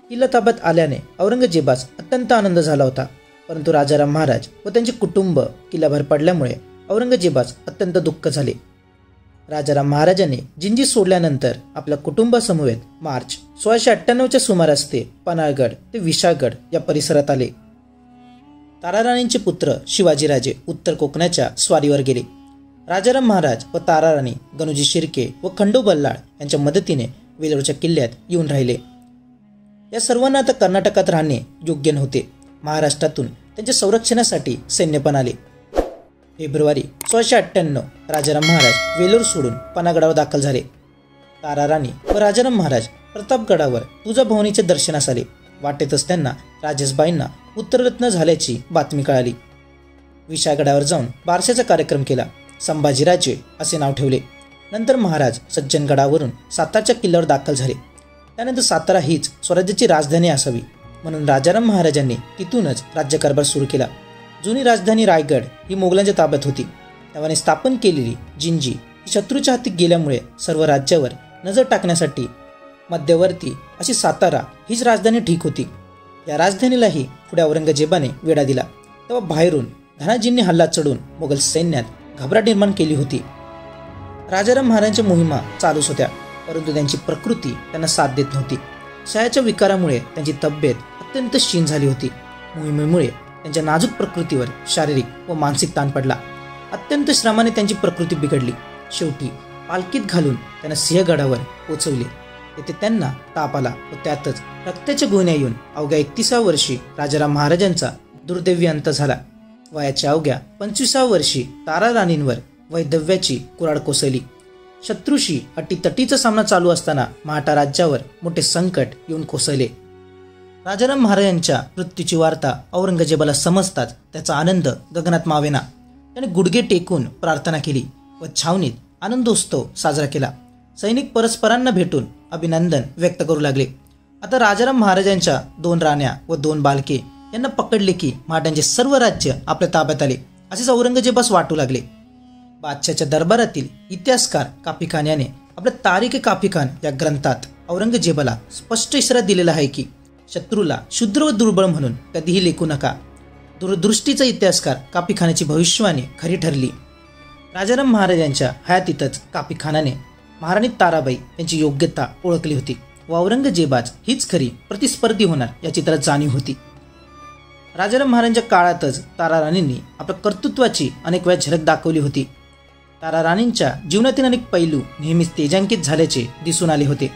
किल्ला ताब्यात आल्याने औरंगजेबास अत्यंत आनंद झाला होता. परंतु राजाराम महाराज व त्यांचे कुटुंब किल्ल्याबाहेर पडल्यामुळे औरंगजेबास अत्यंत दुःख झाले. राजाराम महाराजांनी जिंजी सोडल्यानंतर आपल्या कुटुंबासमवेत मार्च 1698च्या सुमारास ते पन्हाळगड ते विशाळगड या परिसरात आले. ताराराणींचे पुत्र शिवाजीराजे उत्तर कोकणाच्या स्वारीवर गेले. राजाराम महाराज व ताराराणी गणोजी शिर्के व खंडू बल्लाळ यांच्या मदतीने वेलोरच्या किल्ल्यात येऊन राहिले. या सर्वांना आता कर्नाटकात राहणे योग्य नव्हते. महाराष्ट्रातून त्यांच्या संरक्षणासाठी सैन्य पण आले. फेब्रुवारी 1698 राजाराम महाराज वेलोर सोडून पन्हागडावर दाखल झाले. ताराराणी व राजाराम महाराज प्रतापगडावर तुळजाभवानीच्या दर्शनास आले. वाटेतच त्यांना राजेशबाईंना उत्तररत्न झाल्याची बातमी कळाली. विशाळगडावर जाऊन बारशाचा कार्यक्रम केला. संभाजीराजे असे नाव ठेवले. नंतर महाराज सज्जनगडावरून सातारच्या किल्ल्यावर दाखल झाले. त्यानंतर सातारा हीच स्वराज्याची राजधानी असावी म्हणून राजाराम महाराजांनी तिथूनच राज्यकारभार सुरू केला. जुनी राजधानी रायगड ही मोगलांच्या ताब्यात होती. त्याने स्थापन केलेली जिंजी ही शत्रूच्या हाती गेल्यामुळे सर्व राज्यावर नजर टाकण्यासाठी मध्यवर्ती अशी सातारा हीच राजधानी ठीक होती. या राजधानीलाही पुढे औरंगजेबाने वेढा दिला. तेव्हा बाहेरून धनाजींनी हल्ला चढून मोगल सैन्यात घबराट निर्माण केली होती. राजाराम महाराजांच्या मोहिमा चालूच होत्या, परंतु त्यांची प्रकृती त्यांना साथ देत नव्हती. क्षयाच्या विकारामुळे त्यांची तब्येत अत्यंत क्षीण झाली होती. मोहिमेमुळे त्यांच्या नाजूक प्रकृतीवर शारीरिक व मानसिक ताण पडला. अत्यंत श्रमाने त्यांची प्रकृती बिघडली. शेवटी पालखीत घालून त्यांना सिंहगडावर पोचवले. तेथे त्यांना ताप आला व त्यातच रक्ताच्या गुन्ह्या येऊन अवघ्या 31व्या वर्षी राजाराम महाराजांचा दुर्दैवी अंत झाला. वयाच्या अवघ्या 25व्या वर्षी ताराराणींवर वैधव्याची कुऱ्हाड कोसळली. शत्रूशी अटीतटीचा सामना चालू असताना मराठा राज्यावर मोठे संकट येऊन कोसळले. राजाराम महाराजांच्या मृत्यूची वार्ता औरंगजेबाला समजताच त्याचा आनंद गगनात मावेना. त्याने गुडघे टेकून प्रार्थना केली व छावणीत आनंदोत्सव साजरा केला. सैनिक परस्परांना भेटून अभिनंदन व्यक्त करू लागले. आता राजाराम महाराजांच्या 2 राण्या व 2 बालके यांना पकडले की मराठ्यांचे सर्व राज्य आपल्या ताब्यात आले असेच औरंगजेबास वाटू लागले. बादशाच्या दरबारातील इतिहासकार काफी खान याने आपल्या तारीख-ए-काफी खान या ग्रंथात औरंगजेबाला स्पष्ट इशारा दिलेला आहे की शत्रूला क्षुद्र व दुर्बळ म्हणून कधीही लेखू नका. दूरदृष्टीचा इतिहासकार काफी खानाची भविष्यवाणी खरी ठरली. राजाराम महाराजांच्या हयातीतच काफी खानाने महाराणी ताराबाई यांची योग्यता ओळखली होती व औरंगजेबाच हीच खरी प्रतिस्पर्धी होणार या चित्रात जाणीव होती. राजाराम महाराजांच्या काळातच तारा राणींनी आपल्या कर्तृत्वाची अनेक वेळा झलक दाखवली होती. तारा राणींच्या जीवनातील अनेक पैलू नेहमीच तेजांकित झाल्याचे दिसून आले होते.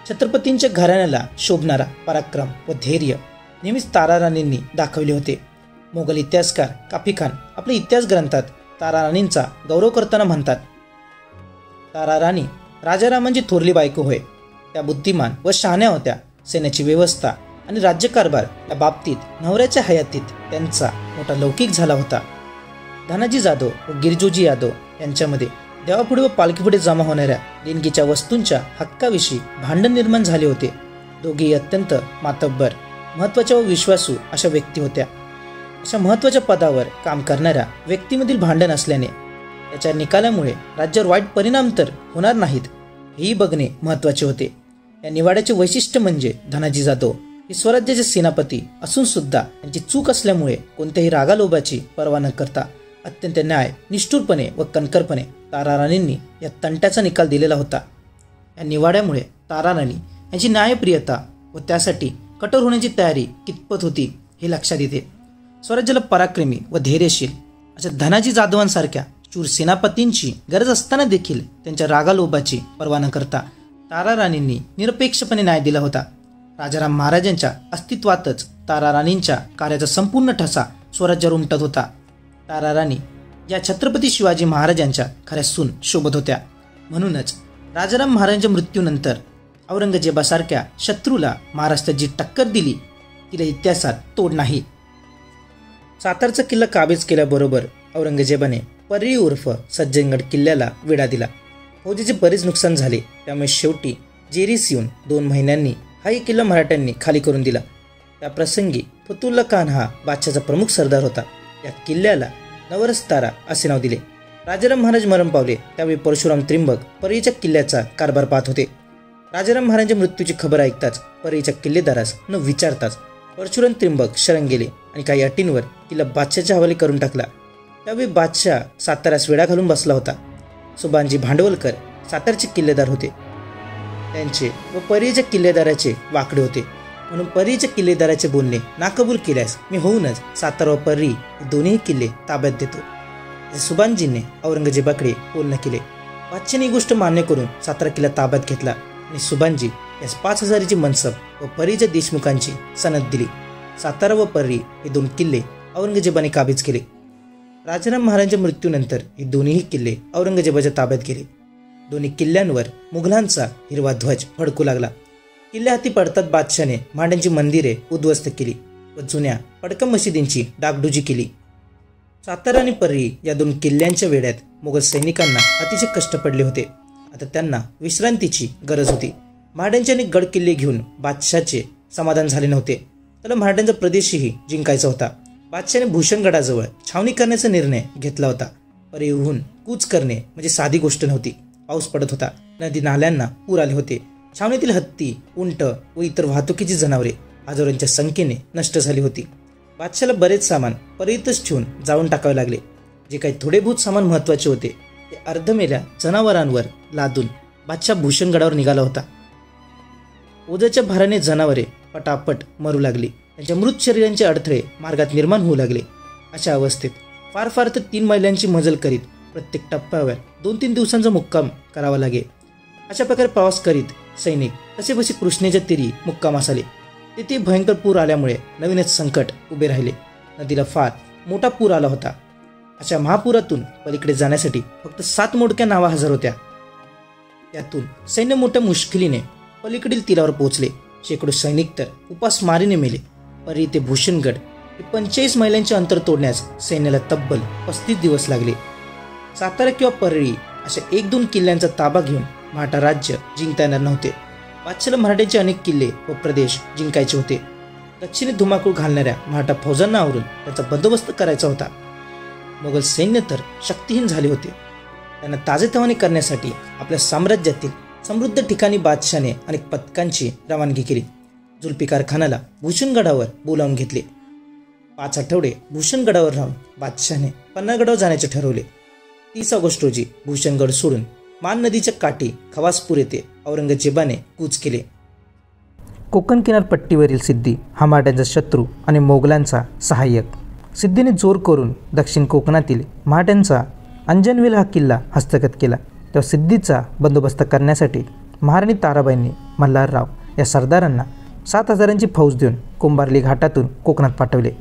छत्रपतींच्या घराण्याला शोभणारा पराक्रम व धैर्य नेहमीच तारा राणींनी दाखवले होते. मोगल इतिहासकार काफी खान आपल्या इतिहास ग्रंथात तारा राणींचा गौरव करताना म्हणतात, तारा राणी राजारामांची थोरली बायको होय. त्या बुद्धिमान व शहाण्या होत्या. सैन्याची व्यवस्था आणि राज्यकारभार या बाबतीत नवऱ्याच्या हयातीत त्यांचा मोठा लौकिक झाला होता. धनाजी जाधव व गिरजोजी यादव यांच्यामध्ये देवापुढे व पालखीपुढे जमा होणाऱ्या देणगीच्या वस्तूंच्या हक्काविषयी भांडण निर्माण झाले होते. दोघेही अत्यंत मातब्बर, महत्त्वाच्या व विश्वासू अशा व्यक्ती होत्या. अशा महत्त्वाच्या पदावर काम करणाऱ्या व्यक्तीमधील भांडण असल्याने त्याच्या निकालामुळे राज्यावर वाईट परिणाम तर होणार नाहीत हेही बघणे महत्त्वाचे होते. या निवाड्याचे वैशिष्ट्य म्हणजे धनाजी जाधव हे स्वराज्याचे सेनापती असून सुद्धा त्यांची चूक असल्यामुळे कोणत्याही रागालोभाची पर्वा न करता अत्यंत न्याय, निष्ठुरपणे व कणखरपणे तारा राणींनी या तंट्याचा निकाल दिलेला होता. या निवाड्यामुळे तारा राणी यांची न्यायप्रियता व त्यासाठी कठोर होण्याची तयारी कितपत होती हे लक्षात येते. स्वराज्याला पराक्रमी व धैर्यशील अशा धनाजी जाधवांसारख्या शूर सेनापतींची गरज असताना देखील त्यांच्या रागालोभाची पर्वा न करता तारा राणींनी निरपेक्षपणे न्याय दिला होता. राजाराम महाराजांच्या अस्तित्वातच तारा राणींच्या कार्याचा संपूर्ण ठसा स्वराज्यावर उमटत होता. तारा राणी या छत्रपती शिवाजी महाराजांच्या खऱ्या सून शोभत होत्या. म्हणूनच राजाराम महाराजांच्या मृत्यूनंतर औरंगजेबासारख्या शत्रूला महाराष्ट्रात जी टक्कर दिली तिला इतिहासात तोड नाही. सातारचा किल्ला काबीज केल्याबरोबर औरंगजेबाने पर्री उर्फ सज्जनगड किल्ल्याला वेढा दिला. फौजेचे बरेच नुकसान झाले. त्यामुळे शेवटी जेरीस येऊन 2 महिन्यांनी हाही किल्ला मराठ्यांनी खाली करून दिला. त्या प्रसंगी फतुल्ला खान हा बादशाचा प्रमुख सरदार होता. या किल्ल्याला नवरस्तारा असे नाव दिले. राजाराम महाराज मरण पावले त्यावेळी परशुराम त्रिंबक पर्रीच्या किल्ल्याचा कारभार पाहत होते. राजाराम महाराजांच्या मृत्यूची खबर ऐकताच पर्रीच्या किल्लेदारास न विचारताच परशुराम त्रिंबक शरण गेले आणि काही अटींवर किल्ला बादशाच्या हवाली करून टाकला. त्यावेळी बादशाह साताऱ्यास वेढा घालून बसला होता. सुभानजी भांडवलकर सातारचे किल्लेदार होते. त्यांचे व पर्रीच्या किल्लेदाराचे वाकडे होते. म्हणून पर्रीच्या किल्लेदाराचे बोलणे नाकबूल केल्यास मी होऊनच सातारा व पर्री हे दोन्ही किल्ले ताब्यात देतो. सुभानजींनी औरंगजेबाकडे बोलणे केले. बादशाने ही गोष्ट मान्य करून सातारा किल्ला ताब्यात घेतला आणि सुभानजी यास 5000ची मनसब व पर्रीच्या देशमुखांची सनद दिली. सातारा व पर्री हे 2 किल्ले औरंगजेबाने काबीज केले. राजाराम महाराजांच्या मृत्यूनंतर हे दोन्ही किल्ले औरंगजेबाच्या ताब्यात गेले. दोन्ही किल्ल्यांवर मुघलांचा हिरवा ध्वज फडकू लागला. किल्ल्या हाती पडतात बादशाने महाराजांची मंदिरे उद्ध्वस्त केली व जुन्या पडका मशिदींची डागडुजी केली. सातारा आणि पर्री या 2 किल्ल्यांच्या वेढ्यात मुघल सैनिकांना अतिशय कष्ट पडले होते. आता त्यांना विश्रांतीची गरज होती. महाराजांचे अनेक गड किल्ले घेऊन बादशाचे समाधान झाले नव्हते. त्याला महाराजांचा प्रदेशही जिंकायचा होता. बादशाने भूषणगडाजवळ छावणी करण्याचा निर्णय घेतला होता. पर्रीहून कूच करणे म्हणजे साधी गोष्ट नव्हती. पाऊस पडत होता. नदी नाल्यांना पूर आले होते. छावणीतील हत्ती, उंट व इतर वाहतुकीची जनावरे हजारोंच्या संख्येने नष्ट झाली होती. बादशाला बरेच सामान पर्रीतच ठेवून जाळून टाकावे लागले. जे काही थोडेभूत सामान महत्त्वाचे होते ते अर्धमेल्या जनावरांवर लादून बादशाह भूषणगडावर निघाला होता. ओझ्याच्या भाराने जनावरे पटापट मरू लागली. त्यांच्या मृत शरीरांचे अडथळे मार्गात निर्माण होऊ लागले. अशा अवस्थेत फार फार तर 3 मैलांची मजल करीत प्रत्येक टप्प्यावर 2-3 दिवसांचा मुक्काम करावा लागे. अशा प्रकारे प्रवास करीत सैनिक कसेबसे कृष्णेच्या तीरी मुक्कामास आले. तेथे भयंकर पूर आल्यामुळे नवीनच संकट उभे राहिले. नदीला फार मोठा पूर आला होता. अशा महापुरातून पलीकडे जाण्यासाठी फक्त 7 मोडक्या नावा हजर होत्या. त्यातून सैन्य मोठ्या मुश्किलीने पलीकडील तीरावर पोहोचले. शेकडो सैनिक तर उपासमारीने मेले. पर्री ते भूषणगड हे 45 मैलांचे अंतर तोडण्यास सैन्याला तब्बल 35 दिवस लागले. सातारा किंवा पर्री अशा 1-2 किल्ल्यांचा ताबा घेऊन मराठा राज्य जिंकता येणार नव्हते. बादशाला मराठ्यांचे अनेक किल्ले व प्रदेश जिंकायचे होते. दक्षिणेत धुमाकूळ घालणाऱ्या मराठा फौजांना आवरून त्यांचा बंदोबस्त करायचा होता. मोगल सैन्य तर शक्तिहीन झाले होते. त्यांना ताजेतवाने करण्यासाठी आपल्या साम्राज्यातील समृद्ध ठिकाणी बादशाने अनेक पथकांची रवानगी केली. जुल्फिकार खानाला भूषणगडावर बोलावून घेतले. 5 आठवडे भूषणगडावर राहून बादशाने पन्नागडावर जाण्याचे ठरवले. 30 ऑगस्ट रोजी भूषणगड सोडून मान नदीच्या काठी खवासपूर येथे औरंगजेबाने कूच केले. कोकण किनारपट्टीवरील सिद्धी हा मराठ्यांचा शत्रू आणि मोगलांचा सहाय्यक. सिद्धीने जोर करून दक्षिण कोकणातील मराठ्यांचा अंजनवेल हा किल्ला हस्तगत केला. तेव्हा सिद्धीचा बंदोबस्त करण्यासाठी महाराणी ताराबाईंनी मल्हारराव या सरदारांना 7,000ची फौज देऊन कुंभारली घाटातून कोकणात पाठवले.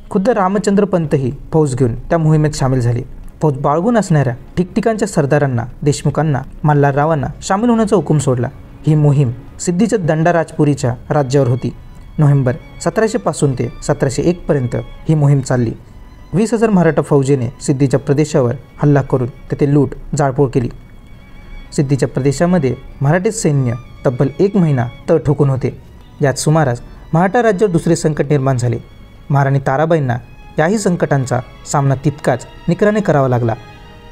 खुद्द रामचंद्र पंतही फौज घेऊन त्या मोहिमेत सामील झाले. फौज बाळगून असणाऱ्या ठिकठिकाणच्या सरदारांना, देशमुखांना मल्हाररावांना सामील होण्याचा हुकूम सोडला. ही मोहीम सिद्धीच्या दंडाराजपुरीच्या राज्यावर होती. नोव्हेंबर 1700 पासून ते 1701 पर्यंत ही मोहीम चालली. 20,000 मराठा फौजेने सिद्धीच्या प्रदेशावर हल्ला करून तेथे लूट जाळपोळ केली. सिद्धीच्या प्रदेशामध्ये मराठी सैन्य तब्बल 1 महिना तळ ठोकून होते. याच सुमारास मराठा राज्यावर दुसरे संकट निर्माण झाले. महाराणी ताराबाईंना याही संकटांचा सामना तितकाच निकराने करावा लागला.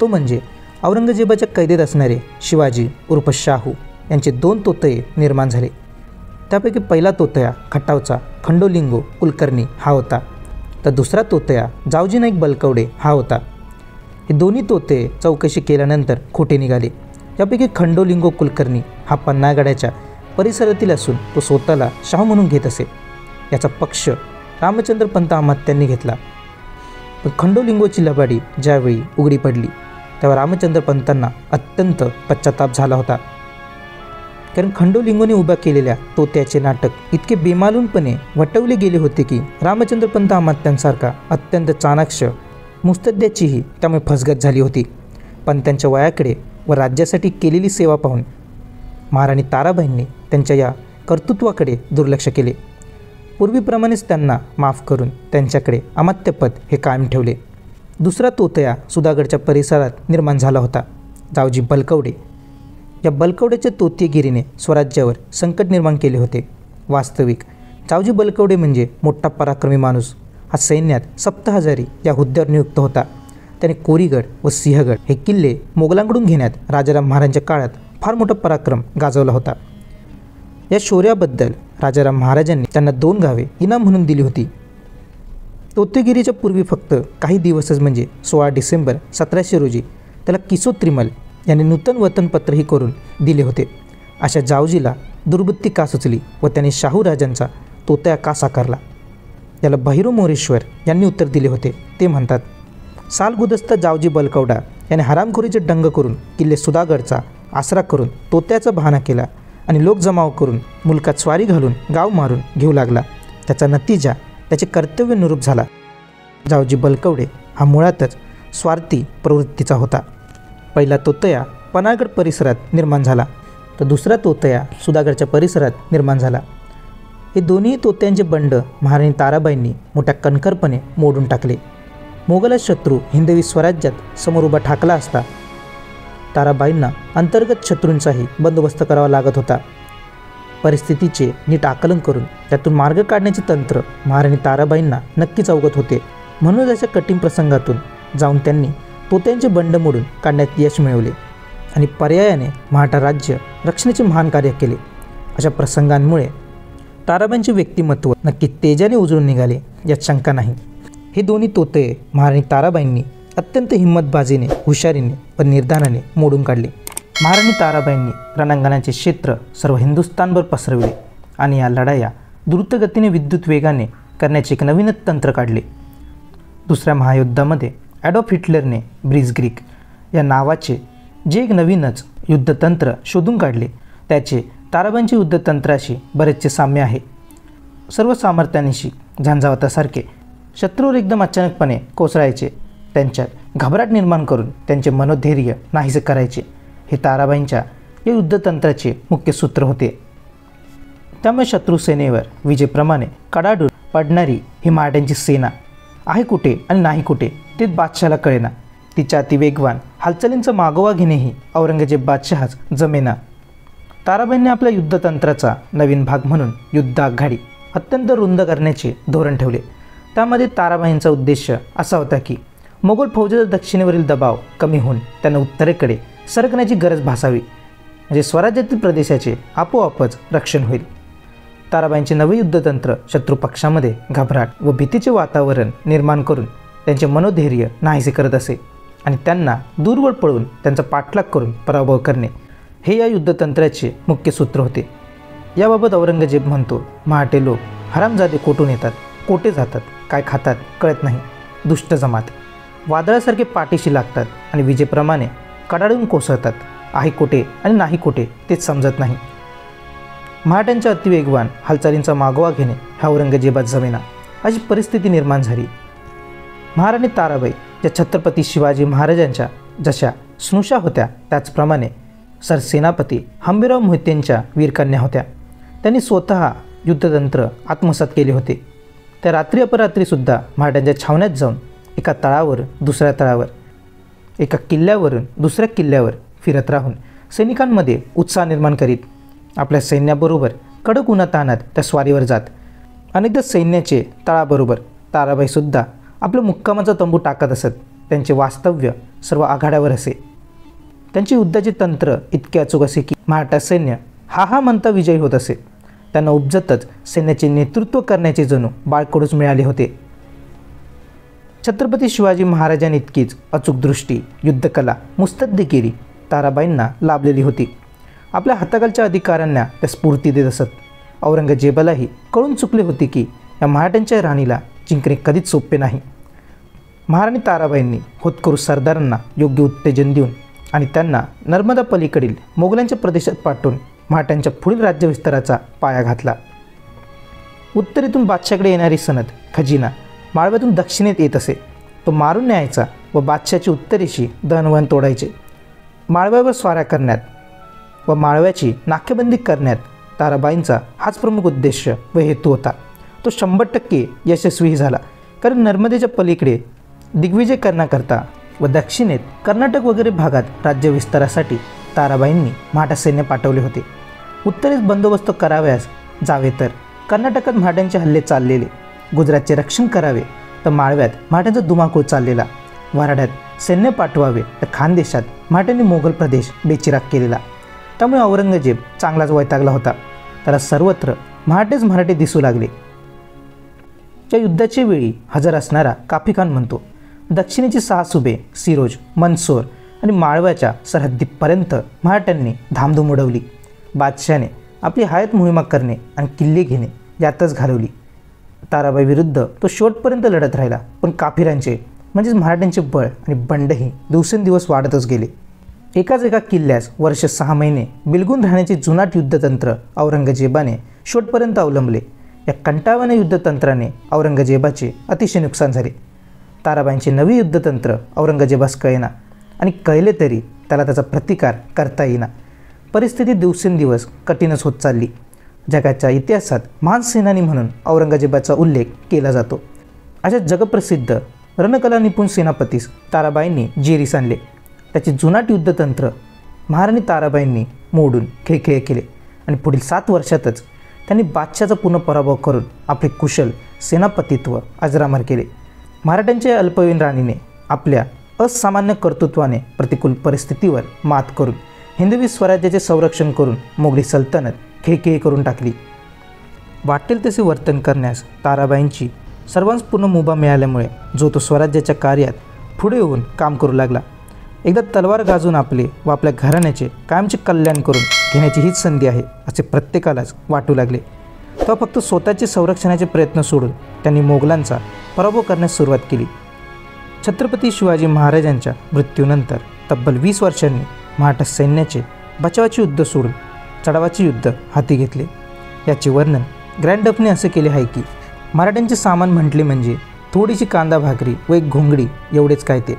तो म्हणजे औरंगजेबाच्या कैदेत असणारे शिवाजी उर्फ शाहू यांचे 2 तोतये निर्माण झाले. त्यापैकी पहिला तोतया खटावचा खंडोलिंगो कुलकर्णी हा होता, तर दुसरा तोतया जावजी नाईक बलकवडे हा होता. हे दोन्ही तोते चौकशी केल्यानंतर खोटे निघाले. यापैकी खंडोलिंगो कुलकर्णी हा पन्नागडाच्या परिसरातील असून तो स्वतःला शाहू म्हणून घेत असे. याचा पक्ष रामचंद्र पंत अमात्यांनी घेतला. पण खंडोलिंगोची लबाडी ज्यावेळी उघडी पडली तेव्हा रामचंद्र पंतांना अत्यंत पश्चाताप झाला होता. कारण खंडोलिंगोने उभा केलेल्या तोत्याचे नाटक इतके बेमालूनपणे वटवले गेले होते की रामचंद्र पंत अमात्यांसारखा अत्यंत चाणाक्ष मुत्सद्द्याचीही त्यामुळे फसगत झाली होती. पण त्यांच्या वयाकडे व राज्यासाठी केलेली सेवा पाहून महाराणी ताराबाईंनी त्यांच्या या कर्तृत्वाकडे दुर्लक्ष केले. पूर्वीप्रमाणेच त्यांना माफ करून त्यांच्याकडे अमात्यपद हे कायम ठेवले. दुसरा तोतया सुधागडच्या परिसरात निर्माण झाला होता, जावजी बलकवडे. या बलकवड्याच्या तोतीगिरीने स्वराज्यावर संकट निर्माण केले होते. वास्तविक जावजी बलकवडे म्हणजे मोठा पराक्रमी माणूस. हा सैन्यात सप्तहजारी या हुद्द्यावर नियुक्त होता. त्याने कोरीगड व सिंहगड हे किल्ले मोगलांकडून घेण्यात राजाराम महाराजांच्या काळात फार मोठा पराक्रम गाजवला होता. या शौर्याबद्दल राजाराम महाराजांनी त्यांना 2 गावे इनाम म्हणून दिली होती. तोतेगिरीच्या पूर्वी फक्त काही दिवसच म्हणजे 16 डिसेंबर 1700 रोजी त्याला किसो त्रिमल यांनी नूतन वतनपत्रही करून दिले होते. अशा जावजीला दुर्बुद्धी का सुचली व त्याने शाहू राजांचा तोतया का साकारला? याला बहिरो मोरेश्वर यांनी उत्तर दिले होते. ते म्हणतात, सालगुदस्ता जावजी बलकवडा याने हरामखोरीचे डंग करून किल्ले सुधागडचा आसरा करून तोत्याचा बहाणा केला आणि लोक जमाव करून मुलकात स्वारी घालून गाव मारून घेऊ लागला. त्याचा नतीजा त्याचे कर्तव्य निरूप झाला. जावजी बलकवडे हा मुळातच स्वार्थी प्रवृत्तीचा होता. पहिला तोतया पन्नागड परिसरात निर्माण झाला, तर दुसरा तोतया सुधागडच्या परिसरात निर्माण झाला. हे दोन्ही तोत्यांचे बंड महाराणी ताराबाईंनी मोठ्या कणखरपणे मोडून टाकले. मोगल शत्रू हिंदवी स्वराज्यात समोर उभा ठाकला असता ताराबाईंना अंतर्गत शत्रूंचाही बंदोबस्त करावा लागत होता. परिस्थितीचे नीट आकलन करून त्यातून मार्ग काढण्याचे तंत्र महाराणी ताराबाईंना नक्कीच अवगत होते. म्हणून अशा कठीण प्रसंगातून जाऊन त्यांनी तोत्यांचे बंड मोडून काढण्यात यश मिळवले आणि पर्यायाने मराठा राज्य रक्षणाचे महान कार्य केले. अशा प्रसंगांमुळे ताराबाईंचे व्यक्तिमत्व नक्की तेजाने उजळून निघाले यात शंका नाही. हे दोन्ही तोते महाराणी ताराबाईंनी अत्यंत हिंमतबाजीने, हुशारीने व निर्धाराने मोडून काढले. महाराणी ताराबाईंनी रणांगणाचे क्षेत्र सर्व हिंदुस्थानभर पसरविले आणि या लढाया द्रुतगतीने विद्युत वेगाने करण्याचे एक नवीनच तंत्र काढले. दुसऱ्या महायुद्धामध्ये ॲडॉल्फ हिटलरने ब्लिट्झक्रीग या नावाचे जे एक नवीनच युद्धतंत्र शोधून काढले त्याचे ताराबाईंच्या युद्धतंत्राशी बरेचसे साम्य आहे. सर्व सामर्थ्यानिशी झंझावातासारखे शत्रूवर एकदम अचानकपणे कोसळायचे, त्यांच्यात घबराट निर्माण करून त्यांचे मनोधैर्य नाहीसे करायचे, हे ताराबाईंच्या या युद्धतंत्राचे मुख्य सूत्र होते. त्यामुळे शत्रुसेनेवर विजेप्रमाणे कडाडून पडणारी ही मराठ्यांची सेना आहे कुठे आणि नाही कुठे ते बादशाला कळेना. तिच्या अतिवेगवान हालचालींचा मागोवा घेणेही औरंगजेब बादशहाच जमेना. ताराबाईंनी आपल्या युद्धतंत्राचा नवीन भाग म्हणून युद्ध आघाडी अत्यंत रुंद करण्याचे धोरण ठेवले. त्यामध्ये ताराबाईंचा उद्देश असा होता की मोगल फौजेचा दक्षिणेवरील दबाव कमी होऊन त्यांना उत्तरेकडे सरकण्याची गरज भासावी, म्हणजे स्वराज्यातील प्रदेशाचे आपोआपच रक्षण होईल. ताराबाईंचे नवे युद्धतंत्र शत्रुपक्षामध्ये घबराट व भीतीचे वातावरण निर्माण करून त्यांचे मनोधैर्य नाहीसे करत असे आणि त्यांना दूरवर पळून त्यांचा पाठलाग करून पराभव करणे हे या युद्धतंत्राचे मुख्य सूत्र होते. याबाबत औरंगजेब म्हणतो, महाटे लोक हरामजादे कोठून येतात, कोठे जातात, काय खातात कळत नाही. दुष्ट जमात वादळासारखे पाठीशी लागतात आणि विजेप्रमाणे कडाडून कोसळतात. आहे कोठे आणि नाही कोठे तेच समजत नाही. मराठ्यांच्या अतिवेगवान हालचालींचा मागोवा घेणे ह्या औरंगजेबात जमेना अशी परिस्थिती निर्माण झाली. महाराणी ताराबाई ज्या छत्रपती शिवाजी महाराजांच्या जशा स्नुषा होत्या त्याचप्रमाणे सरसेनापती हंबीरराव मोहितेंच्या वीरकन्या होत्या. त्यांनी स्वतः युद्धतंत्र आत्मसात केले होते. त्या रात्री अपरात्रीसुद्धा मराठ्यांच्या छावण्यात जाऊन एका तळावर दुसऱ्या तळावर, एका किल्ल्यावरून दुसऱ्या किल्ल्यावर फिरत राहून सैनिकांमध्ये उत्साह निर्माण करीत आपल्या सैन्याबरोबर कडक उन्हातान्हात त्या स्वारीवर जात. अनेकदा सैन्याचे तळाबरोबर ताराबाईसुद्धा आपल्या मुक्कामाचा तंबू टाकत असत. त्यांचे वास्तव्य सर्व आघाड्यावर असे. त्यांचे युद्धाचे तंत्र इतके अचूक असे की मराठा सैन्य हा म्हणता विजयी होत असे. त्यांना उपजतच सैन्याचे नेतृत्व करण्याचे जणू बाळकडूच मिळाले होते. छत्रपती शिवाजी महाराजांइतकीच अचूक दृष्टी, युद्धकला, मुत्सद्देगिरी ताराबाईंना लाभलेली होती. आपल्या हाताखालच्या अधिकाऱ्यांना त्या स्फूर्ती देत असत. औरंगजेबालाही कळून चुकले होते की या मराठ्यांच्या राणीला जिंकणे कधीच सोपे नाही. महाराणी ताराबाईंनी होतकरू सरदारांना योग्य उत्तेजन देऊन आणि त्यांना नर्मदा पलीकडील मोगलांच्या प्रदेशात पाठवून मराठ्यांच्या पुढील राज्यविस्ताराचा पाया घातला. उत्तरेतून बादशाकडे येणारी सनद खजिना माळव्यातून दक्षिणेत येत असे. तो मारून न्यायचा व बादशाची उत्तरेशी दहनवहन तोडायचे. माळव्यावर स्वाऱ्या करण्यात व माळव्याची नाकेबंदी करण्यात ताराबाईंचा हाच प्रमुख उद्देश व हेतू होता. तो 100% यशस्वीही झाला, कारण नर्मदेच्या पलीकडे दिग्विजय करण्याकरता व दक्षिणेत कर्नाटक वगैरे भागात राज्यविस्तारासाठी ताराबाईंनी मराठा सैन्य पाठवले होते. उत्तरेस बंदोबस्त करावयास जावे तर कर्नाटकात मराठ्यांचे हल्ले चाललेले, गुजरातचे रक्षण करावे तर माळव्यात मराठ्यांचा धुमाकूळ चाललेला, वऱ्हाड्यात सैन्य पाठवावे तर खानदेशात मराठ्यांनी मोगल प्रदेश बेचिराग केलेला. त्यामुळे औरंगजेब चांगलाच वैतागला होता. त्याला सर्वत्र मराठे दिसू लागले. त्या युद्धाच्या वेळी हजर असणारा काफीखान म्हणतो, दक्षिणेची 6 सुबे सिरोज, मंदसौर आणि माळव्याच्या सरहद्दीपर्यंत मराठ्यांनी धामधूम उडवली. बादशाने आपली हयात मोहिमा करणे आणि किल्ले घेणे यातच घालवली. ताराबाई विरुद्ध तो शेवटपर्यंत लढत राहिला, पण काफिरांचे म्हणजेच मराठ्यांचे बळ आणि बंडही दिवसेंदिवस वाढतच गेले. एका किल्ल्यास वर्ष 6 महिने बिलगून राहण्याचे जुनाट युद्धतंत्र औरंगजेबाने शेवटपर्यंत अवलंबले. या कंटाळवाण्या युद्धतंत्राने औरंगजेबाचे अतिशय नुकसान झाले. ताराबाईंचे नवे युद्धतंत्र औरंगजेबास कळेना आणि कळले तरी त्याला त्याचा प्रतिकार करता येईना. परिस्थिती दिवसेंदिवस कठीणच होत चालली. जगाच्या इतिहासात महान सेनानी म्हणून औरंगजेबाचा उल्लेख केला जातो. अशा जगप्रसिद्ध रणकला निपुण सेनापतीस ताराबाईंनी जेरीस आणले. त्याचे जुनाट युद्धतंत्र महाराणी ताराबाईंनी मोडून खिळखिळे केले आणि पुढील 7 वर्षातच त्यांनी बादशाचा पूर्ण पराभव करून आपले कुशल सेनापतित्व अजरामर केले. मराठ्यांच्या अल्पवयीन राणीने आपल्या असामान्य कर्तृत्वाने प्रतिकूल परिस्थितीवर मात करून हिंदवी स्वराज्याचे संरक्षण करून मोगली सल्तनत खिळखिळी करून टाकली. वाटेल तसे वर्तन करण्यास ताराबाईंची सर्वांस पूर्ण मुभा मिळाल्यामुळे जो तो स्वराज्याच्या कार्यात पुढे येऊन काम करू लागला. एकदा तलवार गाजून आपले व आपल्या घराण्याचे कायमचे कल्याण करून घेण्याची हीच संधी आहे असे प्रत्येकालाच वाटू लागले. तेव्हा फक्त स्वतःचे संरक्षणाचे प्रयत्न सोडून त्यांनी मोगलांचा पराभव करण्यास सुरुवात केली. छत्रपती शिवाजी महाराजांच्या मृत्यूनंतर तब्बल 20 वर्षांनी मराठा सैन्याचे बचावाचे युद्ध सोडून चढावाचे युद्ध हाती घेतले. याचे वर्णन ग्रँड डफने असे केले आहे की मराठ्यांचे सामान म्हटले म्हणजे थोडीशी कांदा भाकरी व एक घोंगडी एवढेच काय ते.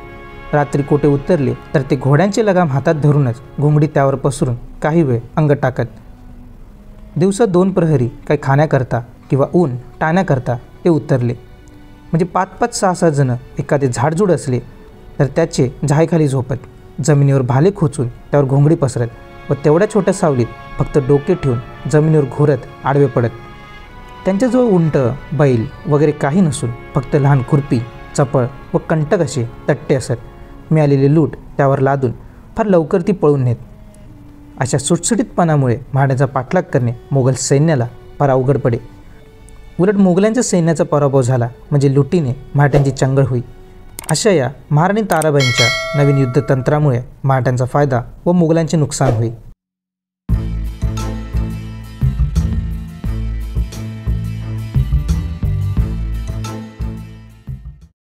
रात्री कोठे उतरले तर ते घोड्यांचे लगाम हातात धरूनच घोंगडी त्यावर पसरून काही वेळ अंग टाकत. दिवसा 2 प्रहरी काही खाण्याकरता किंवा ऊन टाळण्याकरता ते उतरले. म्हणजे 5-5, 6-6 जण एखादे झाडझूड असले तर त्याचे झायखाली झोपत, जमिनीवर भाले खोचून त्यावर घोंगडी पसरत व तेवढ्या छोट्या सावलीत फक्त डोके ठेवून जमिनीवर घोरत आडवे पडत. त्यांच्याजवळ उंट, बैल वगैरे काही नसून फक्त लहान खुरपी, चपळ व कंटक असे तट्टे असत। मिळालेली लूट त्यावर लादून फार लवकर ती पळून नेत। अशा सुटसुटीतपणामुळे महाराजांचा पाठलाग करणे मोगल सैन्याला फार अवघड पडे। उलट मोगलांच्या सैन्याचा पराभव झाला म्हणजे लुटीने मराठ्यांची चंगळ होई। अशा या महाराणी ताराबाईंच्या नवीन युद्धतंत्रामुळे मराठ्यांचा फायदा व मोगलांचे नुकसान होई।